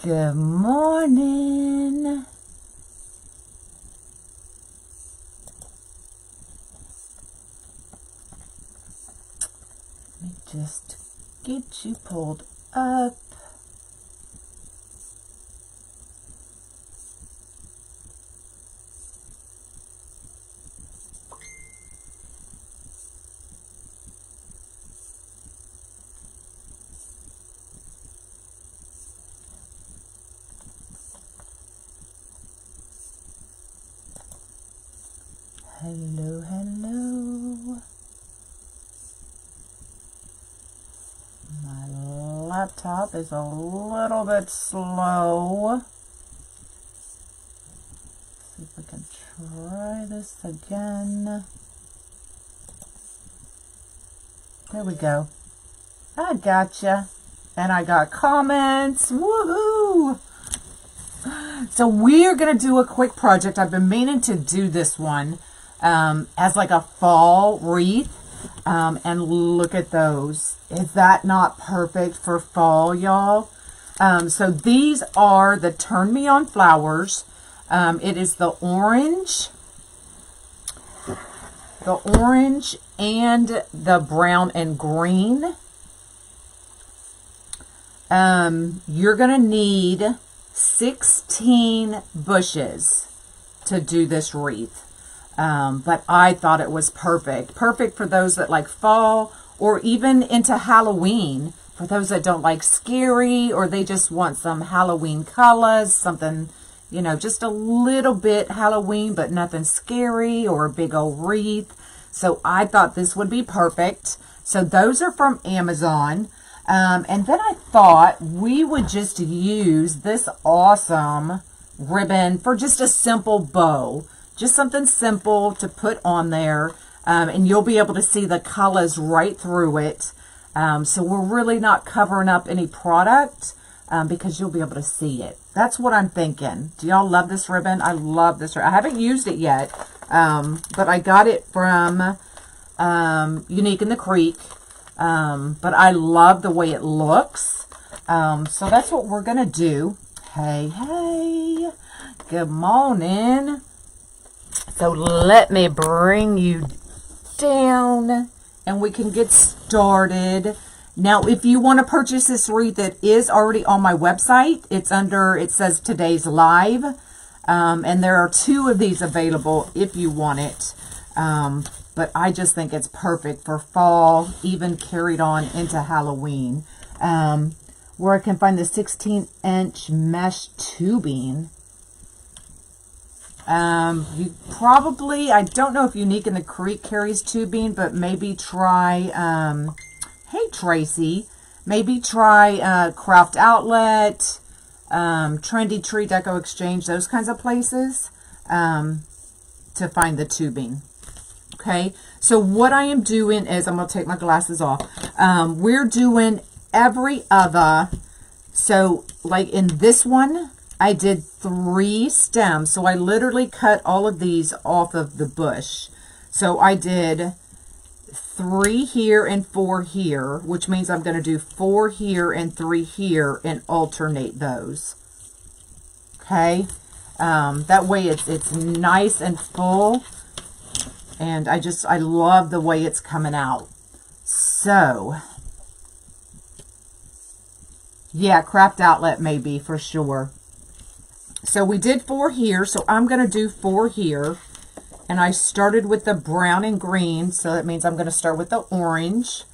Good morning. Let me just get you pulled up. Hello, hello. My laptop is a little bit slow. See if we can try this again. There we go. I gotcha. And I got comments. Woohoo! So we're going to do a quick project. I've been meaning to do this one as like a fall wreath. And look at those. Is that not perfect for fall, y'all? So these are the Turn Me On flowers. It is the orange and the brown and green. You're going to need 16 bushes to do this wreath. But I thought it was perfect. Perfect for those that like fall or even into Halloween. For those that don't like scary or they just want some Halloween colors, something, you know, just a little bit Halloween but nothing scary, or a big old wreath. So I thought this would be perfect. So those are from Amazon. And then I thought we would just use this awesome ribbon for just a simple bow. Just something simple to put on there. And you'll be able to see the colors right through it. So we're really not covering up any product because you'll be able to see it. That's what I'm thinking. Do y'all love this ribbon? I love this. I haven't used it yet, but I got it from Unique in the Creek. But I love the way it looks. So that's what we're going to do. Hey, hey. Good morning. So let me bring you down and we can get started. Now, if you want to purchase this wreath, it is already on my website. It's under, it says today's live. And there are 2 of these available if you want it. But I just think it's perfect for fall, even carried on into Halloween. Where I can find the 16-inch mesh tubing. You probably, I don't know if Unique in the Creek carries tubing, but maybe try, hey Tracy, maybe try Craft Outlet, Trendy Tree Deco Exchange, those kinds of places, to find the tubing. Okay, so what I am doing is, I'm going to take my glasses off. We're doing every other, so like in this one, I did 3 stems. So I literally cut all of these off of the bush. So I did 3 here and 4 here, which means I'm going to do 4 here and 3 here and alternate those. Okay, that way it's nice and full. And I love the way it's coming out. So, yeah, Craft Outlet maybe for sure. So we did 4 here, so I'm going to do 4 here. And I started with the brown and green, so that means I'm going to start with the orange.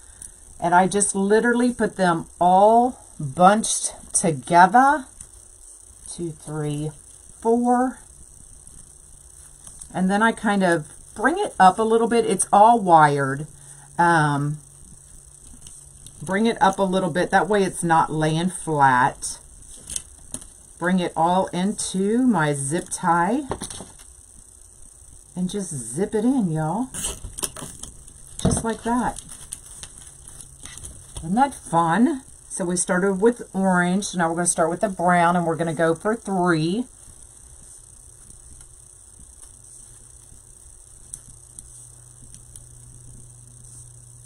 And I just literally put them all bunched together. 2, 3, 4. And then I kind of bring it up a little bit. It's all wired. Bring it up a little bit. That way it's not laying flat. Bring it all into my zip tie. And just zip it in, y'all. Just like that. Isn't that fun? So we started with orange. So now we're going to start with the brown. And we're going to go for 3.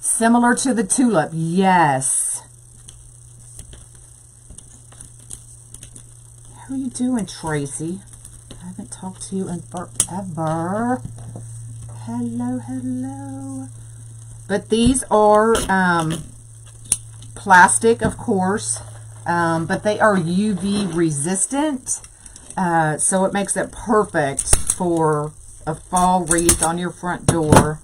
Similar to the tulip, yes. How you doing, Tracy? I haven't talked to you in forever. Hello, hello. But these are plastic, of course, but they are UV resistant. So it makes it perfect for a fall wreath on your front door.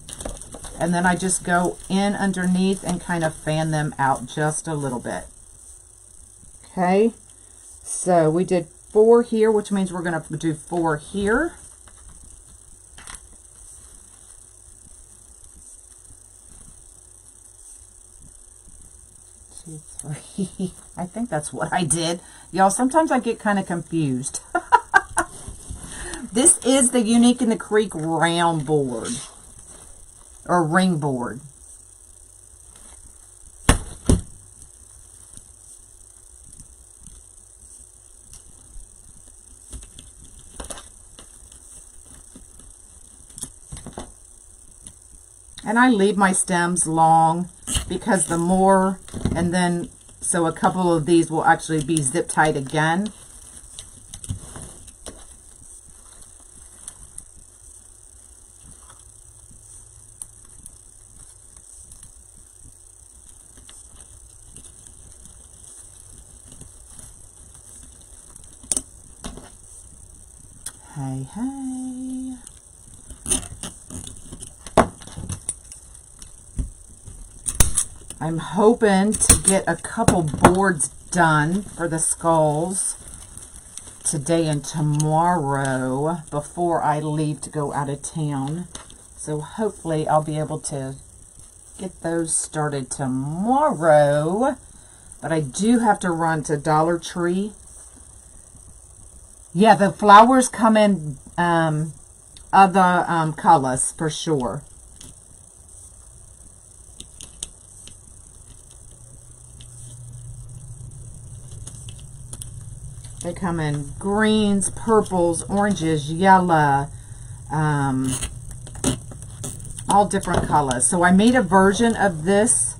And then I just go in underneath and kind of fan them out just a little bit. Okay, so we did 4 here, which means we're going to do 4 here. Two, 3. I think that's what I did. Y'all, sometimes I get kind of confused. This is the Unique in the Creek round board. Or ring board. And I leave my stems long because the more, and then, so a couple of these will actually be zip tied again. Hey, hey. I'm hoping to get a couple boards done for the skulls today and tomorrow before I leave to go out of town. So hopefully I'll be able to get those started tomorrow. But I do have to run to Dollar Tree. Yeah, the flowers come in other colors for sure. They come in greens, purples, oranges, yellow, all different colors. So I made a version of this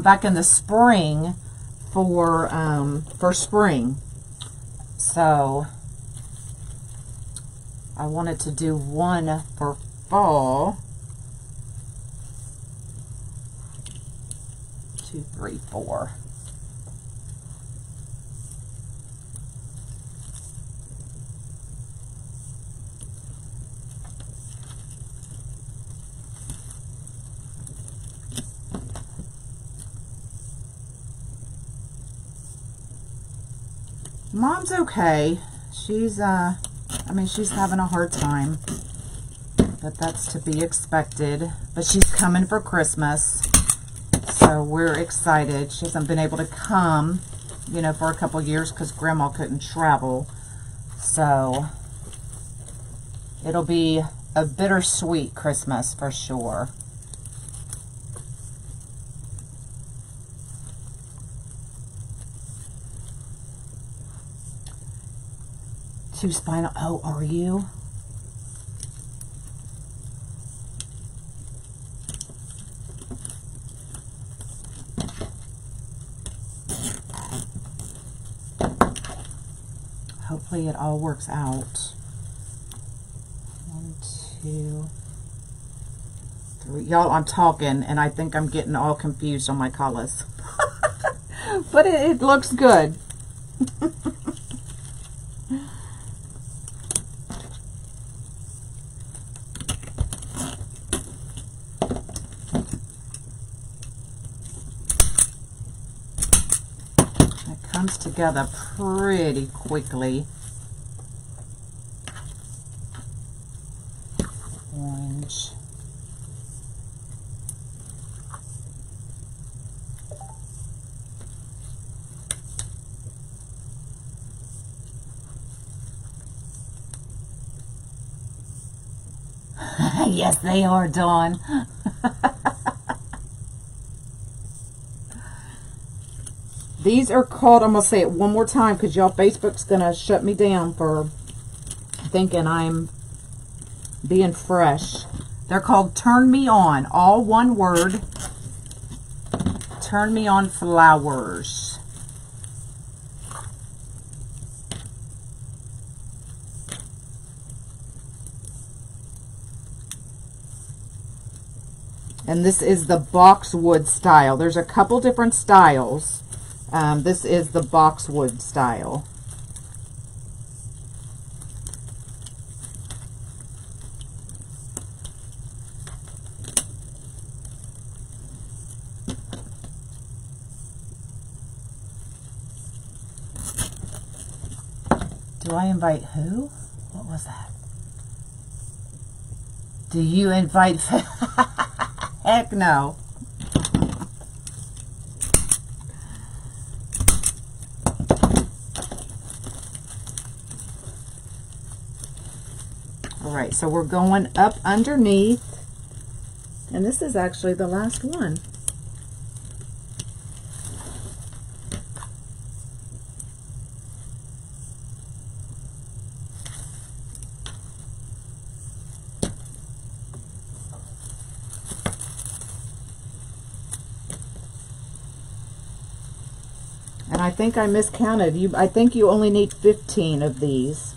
back in the spring for spring. So I wanted to do one for fall. 2, 3, 4. Mom's okay. She's I mean, she's having a hard time, but that's to be expected. But she's coming for Christmas, so we're excited. She hasn't been able to come, you know, for a couple years because Grandma couldn't travel. So it'll be a bittersweet Christmas for sure. Two spinal. Oh, are you? Hopefully it all works out. 1, 2, 3. Y'all, I'm talking and I think I'm getting all confused on my colors. But it looks good. Comes together pretty quickly. Orange. Yes, they are, Dawn. These are called, I'm going to say it one more time because y'all, Facebook's going to shut me down for thinking I'm being fresh. They're called Turn Me On. All one word. Turn Me On flowers. And this is the boxwood style. There's a couple different styles. This is the boxwood style. Do I invite who? What was that? Do you invite? Heck no. All right, so we're going up underneath, and this is actually the last one. And I think I miscounted. I think you only need 15 of these.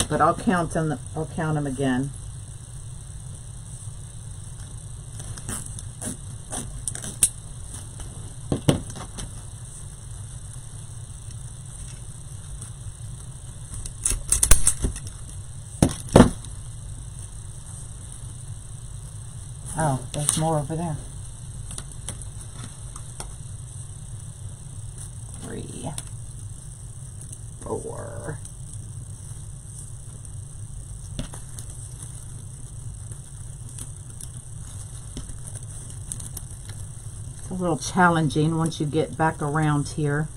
But I'll count them. I'll count them again. Oh, there's more over there. 3, 4. It's a little challenging once you get back around here.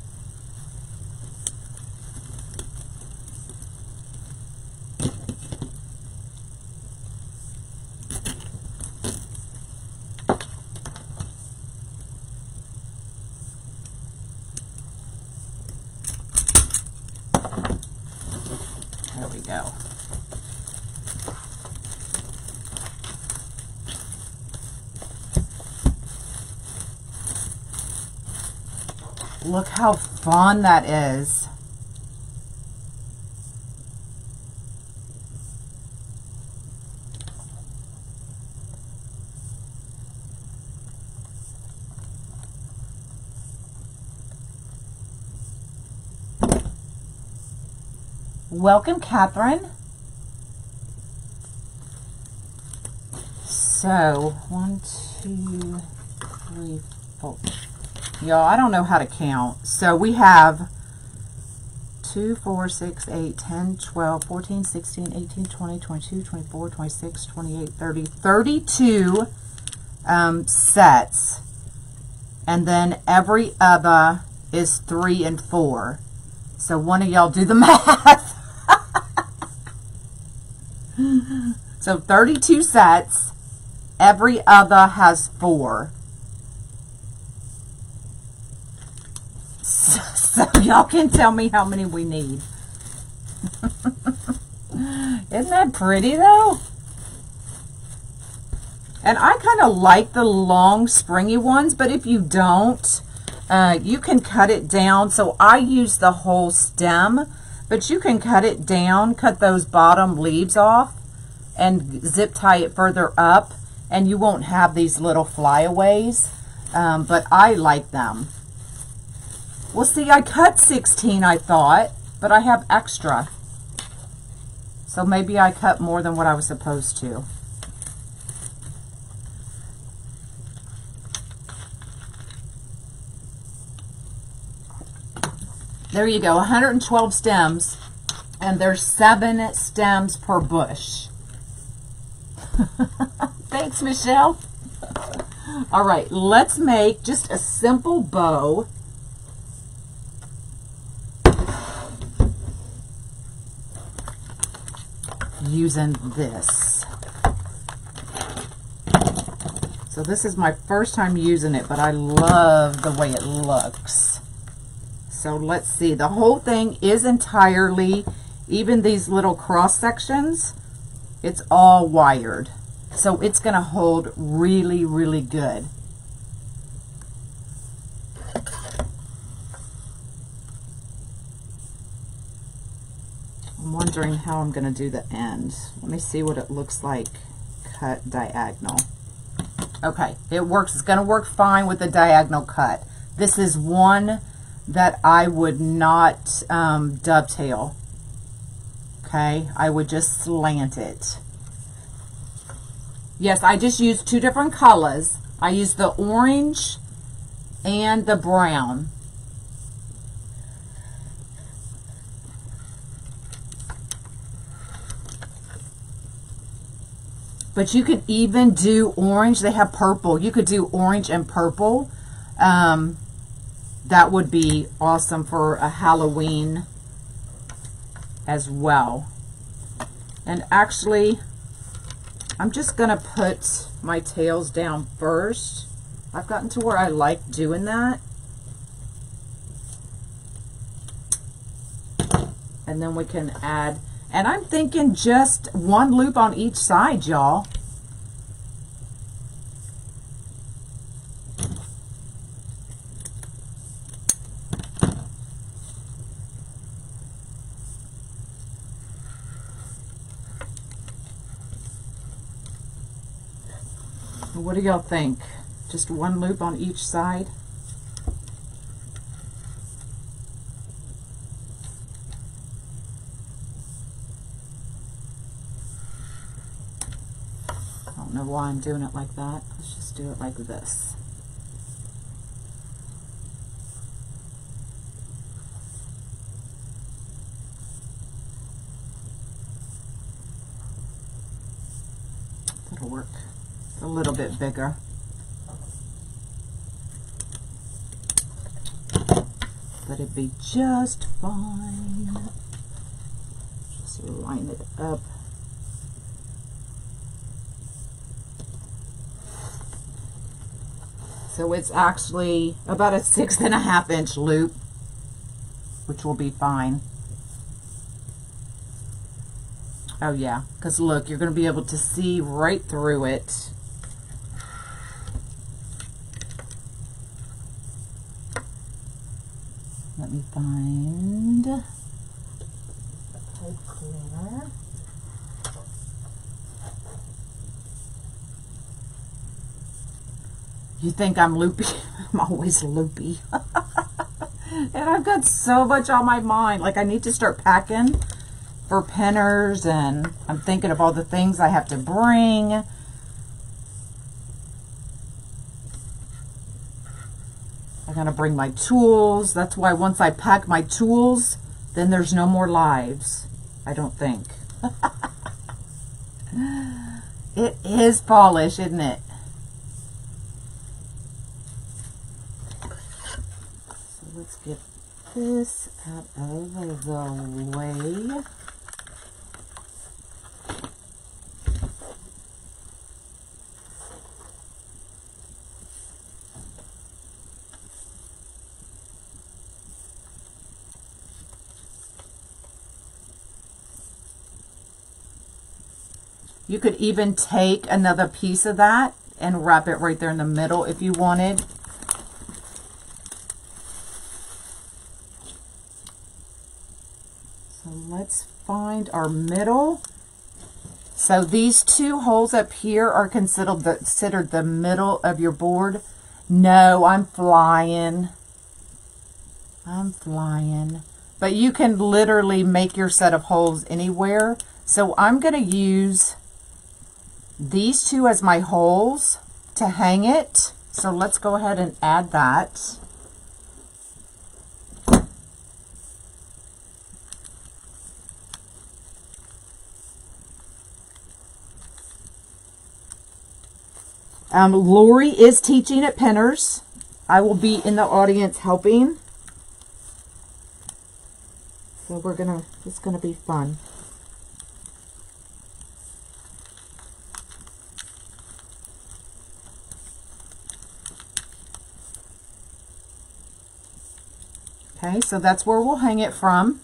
There we go. Look how fun that is. Welcome, Catherine. So, 1, 2, 3, 4. Y'all, I don't know how to count. So we have 2, 4, 6, 8, 10, 12, 14, 16, 18, 20, 22, 24, 26, 28, 30, 32 sets. And then every other is 3 and 4. So one of y'all do the math. So 32 sets. Every other has 4. So y'all can tell me how many we need. Isn't that pretty though? And I kind of like the long springy ones, but if you don't, you can cut it down. So I use the whole stem, but you can cut it down, cut those bottom leaves off and zip tie it further up, and you won't have these little flyaways. But I like them. Well, see, I cut 16, I thought, but I have extra. So maybe I cut more than what I was supposed to. There you go, 112 stems, and there's 7 stems per bush. Thanks, Michelle. All right, let's make just a simple bow. Using this. So this is my first time using it, but I love the way it looks. So let's see, the whole thing is entirely, even these little cross sections, it's all wired. So it's going to hold really, really good. I'm wondering how I'm going to do the end. Let me see what it looks like cut diagonal. Okay, it works. It's going to work fine with the diagonal cut. This is one that I would not dovetail. Okay, I would just slant it. Yes, I just used two different colors. I used the orange and the brown. But you could even do orange. They have purple. You could do orange and purple. That would be awesome for a Halloween as well. And actually, I'm just going to put my tails down first. I've gotten to where I like doing that. And then we can add, and I'm thinking just one loop on each side, y'all. What do y'all think? Just one loop on each side? I don't know why I'm doing it like that. Let's just do it like this. That'll work. A little bit bigger. But it'd be just fine. Just line it up. So it's actually about a 6.5 inch loop, which will be fine. Oh yeah, because look, you're going to be able to see right through it. Let me find a cleaner. You think I'm loopy? I'm always loopy. And I've got so much on my mind. Like I need to start packing for pinners, and I'm thinking of all the things I have to bring. I'm gonna bring my tools. That's why once I pack my tools, then there's no more lives, I don't think. It is fallish, isn't it? So let's get this out of the way. You could even take another piece of that and wrap it right there in the middle if you wanted. So let's find our middle. So these two holes up here are considered the middle of your board. No, I'm flying. I'm flying. But you can literally make your set of holes anywhere. So I'm going to use these two as my holes to hang it. So let's go ahead and add that. Lori is teaching at Pinners. I will be in the audience helping. So it's gonna be fun. Okay, so that's where we'll hang it from.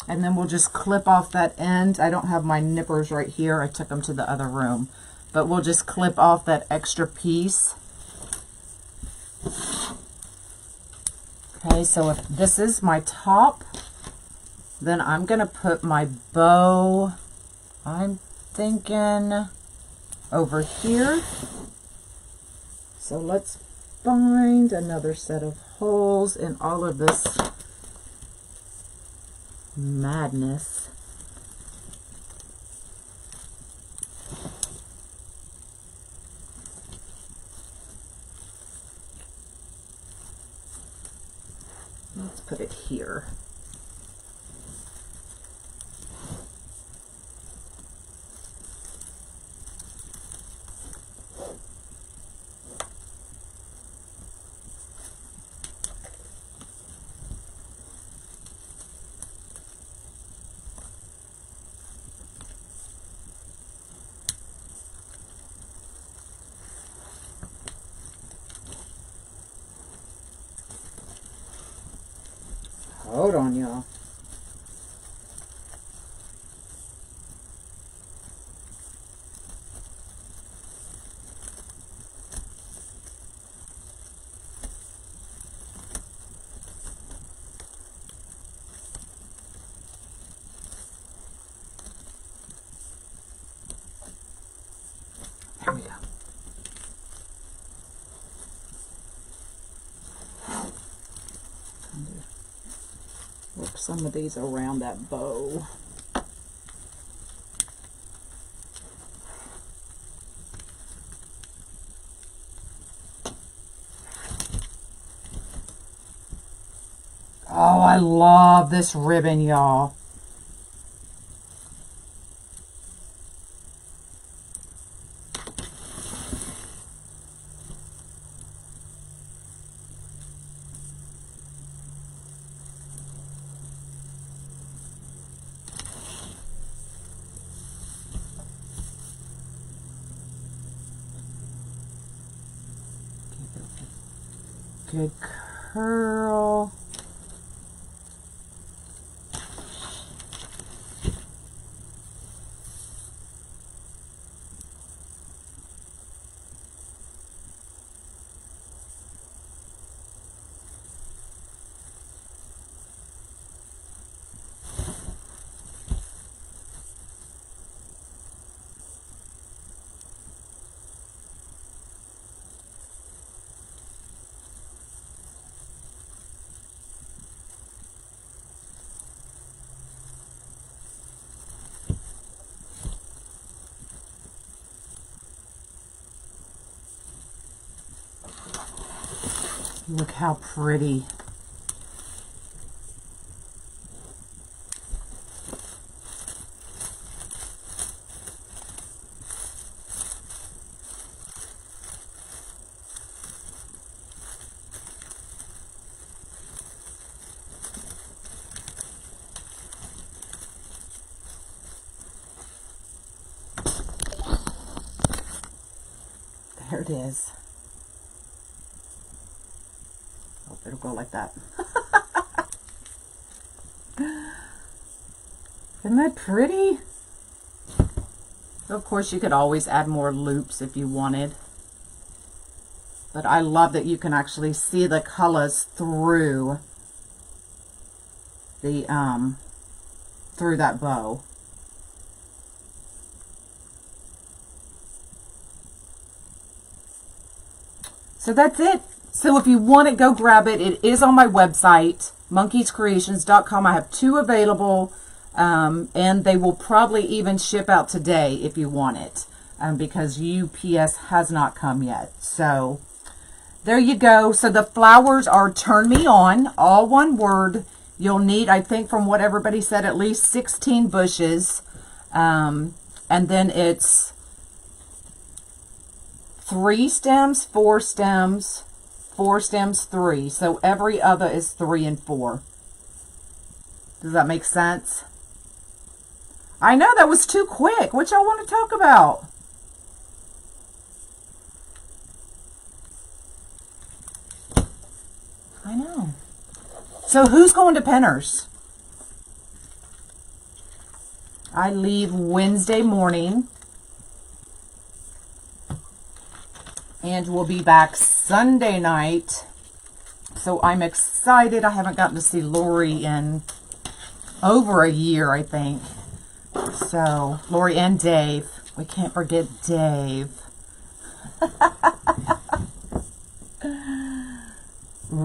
And then we'll just clip off that end. I don't have my nippers right here. I took them to the other room. But we'll just clip off that extra piece. Okay, so if this is my top, Then I'm going to put my bow, I'm thinking, over here. So let's find another set of holes in all of this madness. Let's put it here. Hold on, y'all. There we go. Work some of these around that bow. Oh, I love this ribbon, y'all. Good curl. Look how pretty. There it is. Oh, it'll go like that. Isn't that pretty? Of course, you could always add more loops if you wanted. But I love that you can actually see the colors through the through that bow. So that's it. So if you want it, go grab it. It is on my website, monkeyscreations.com. I have 2 available, and they will probably even ship out today if you want it, because UPS has not come yet. So there you go. So the flowers are Turn Me On, all one word. You'll need, I think from what everybody said, at least 16 bushes. And then it's 3 stems, 4 stems, 4 stems, 3. So every other is 3 and 4. Does that make sense? I know that was too quick. What y'all want to talk about? I know. So who's going to Penner's? I leave Wednesday morning. And we'll be back Sunday night. So I'm excited. I haven't gotten to see Lori in over a year, I think. So, Lori and Dave. We can't forget Dave.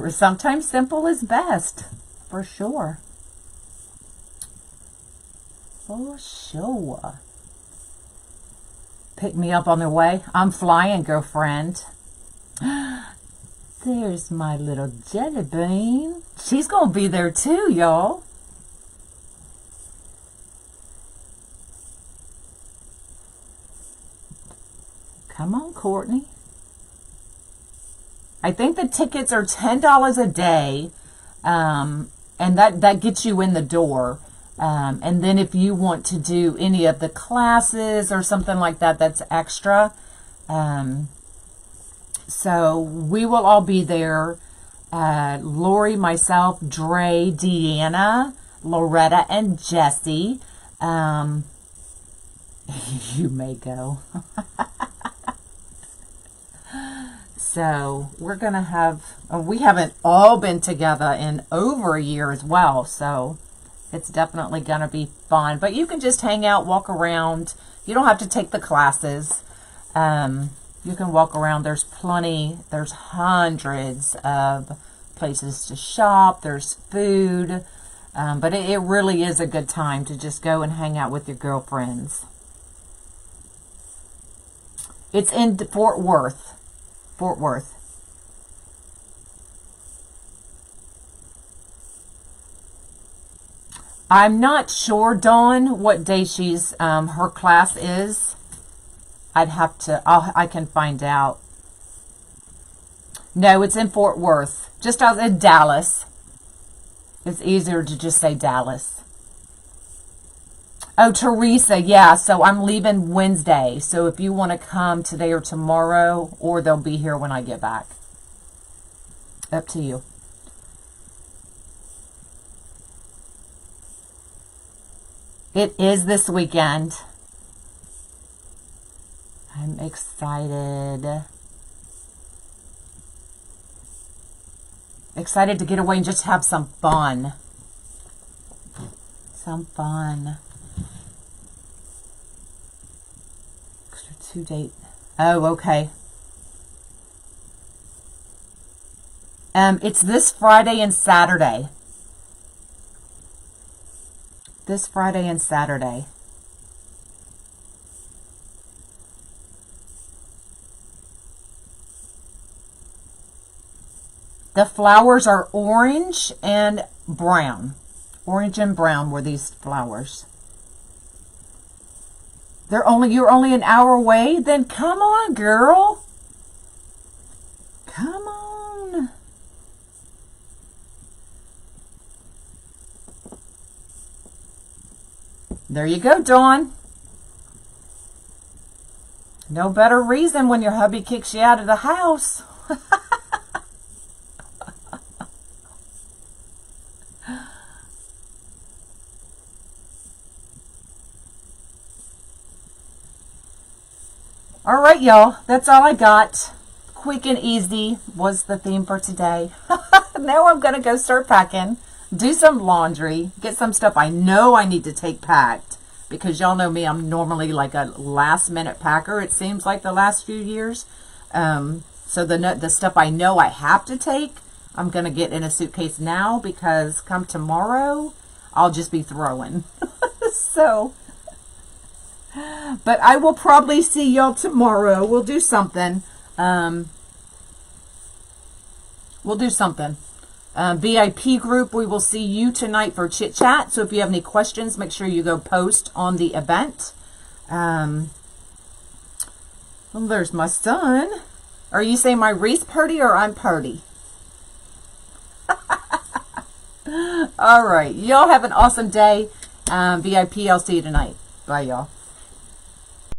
Sometimes simple is best. For sure. For sure. Pick me up on the way. I'm flying, girlfriend. There's my little jelly bean. She's going to be there too, y'all. Come on, Courtney. I think the tickets are $10 a day, and that gets you in the door. And then if you want to do any of the classes or something like that, that's extra. So we will all be there. Lori, myself, Dre, Deanna, Loretta, and Jesse. You may go. So we're going to have, we haven't all been together in over a year as well. So it's definitely going to be fun. But you can just hang out, walk around. You don't have to take the classes. You can walk around. There's plenty. There's hundreds of places to shop. There's food. But it really is a good time to just go and hang out with your girlfriends. It's in Fort Worth. Fort Worth. I'm not sure, Dawn, what day she's her class is. I'd have to. I can find out. No, it's in Fort Worth, just outside Dallas. It's easier to just say Dallas. Oh, Teresa, yeah. So I'm leaving Wednesday. So if you want to come today or tomorrow, or they'll be here when I get back. Up to you. It is this weekend. I'm excited. Excited to get away and just have some fun. Some fun. Extra 2 date. Oh, okay. It's this Friday and Saturday. This Friday and Saturday. The flowers are orange and brown. Orange and brown were these flowers. You're only an hour away? Then come on, girl. Come on. There you go, Dawn. No better reason when your hubby kicks you out of the house. All right, y'all. That's all I got. Quick and easy was the theme for today. Now I'm going to go start packing, do some laundry, get some stuff I know I need to take packed. Because y'all know me, I'm normally like a last minute packer, it seems like the last few years. So the stuff I know I have to take, I'm going to get in a suitcase now because come tomorrow, I'll just be throwing. So... But I will probably see y'all tomorrow. We'll do something. VIP group, we will see you tonight for chit chat. So if you have any questions, make sure you go post on the event. Well, there's my son. Are you saying my Wreath party or I'm party? All right. Y'all have an awesome day. VIP, I'll see you tonight. Bye, y'all.